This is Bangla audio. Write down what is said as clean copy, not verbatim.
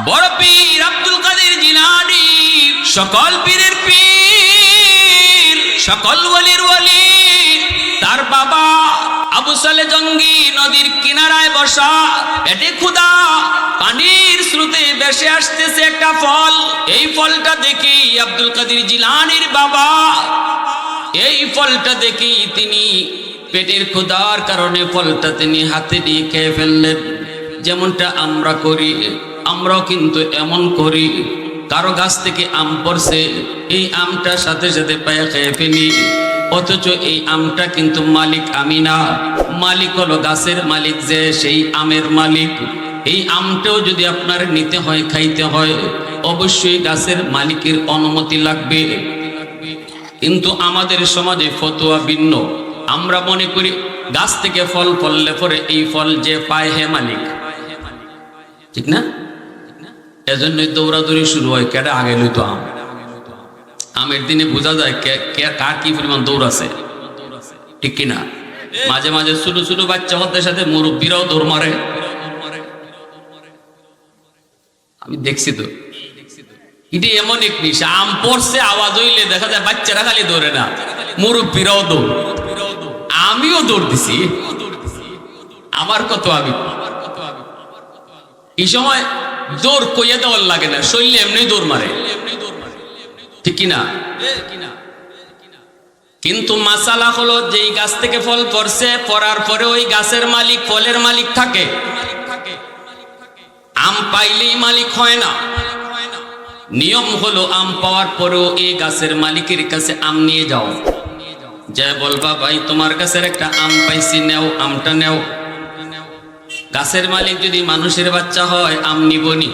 বড় পীর আব্দুল কাদের জিলানী, সকল পীরের পীর, সকল ওলির ওলি। তার বাবা আবু সালে জঙ্গি নদীর কিনারায় বসা, পেটে ক্ষুধা, পানির স্রোতে ভেসে আসতেছে একটা ফল। এই ফলটা দেখি আব্দুল কাদের জিলানীর বাবা, এই ফলটা দেখি তিনি পেটের ক্ষুধার কারণে ফলটা তিনি হাতে নিয়ে খেয়ে ফেললেন। যেমনটা আমরা করি, আমরাও কিন্তু এমন করি। কারো গাছ থেকে আম পড়ছে, এই আমটা সাথে সাথে পায়ে খেয়ে ফেলি, অথচ এই আমটা কিন্তু মালিক আমি না, মালিক হলো গাছের মালিক, যে সেই আমের মালিক। এই আমটাও যদি আপনার নিতে হয়, খাইতে হয়, অবশ্যই গাছের মালিকের অনুমতি লাগবে। কিন্তু আমাদের সমাজে ফতোয়া ভিন্ন। আমরা মনে করি গাছ থেকে ফল ফললে পরে এই ফল যে পায় হে মালিক, ঠিক না? এজন্যই দৌড়াদৌড়ি শুরু হয়, কেডা আগে লইতো আম। আমের দিনে বোঝা যায় কার কি পরিমাণ দৌড় আছে, ঠিক কিনা? মাঝে মাঝে ছোট ছোট বাচ্চা হতে সাথে মুরব্বীরাও দৌড় মারে, আমি দেখছি তো। এটি এমন এক নিশা, আম পড়ছে আওয়াজ হইলে দেখা যায় বাচ্চারা খালি দৌড়ে না, মুরব্বীরাও দৌড়। আমিও দৌড় দিছি, আমার কত আমি এই সময় দৌড় কইয়া দেওয়ার লাগে না, শরীরে এমনি দৌড় মারে, ঠিক কিনা? কিন্তু মাসালা হলো, যেই গাছ থেকে ফল পড়ছে, পড়ার পরে ওই গাছের মালিক, ফলের মালিক থাকে। আম পাইলেই মালিক হয় না। নিয়ম হলো আম পাওয়ার পরেও এই গাছের মালিকের কাছে আম নিয়ে যাও, যে বলবা ভাই তোমার গাছের একটা আম পাইছি, নেও, আমটা নেও। গাছের মালিক যদি মানুষের বাচ্চা হয় আম নিবনি,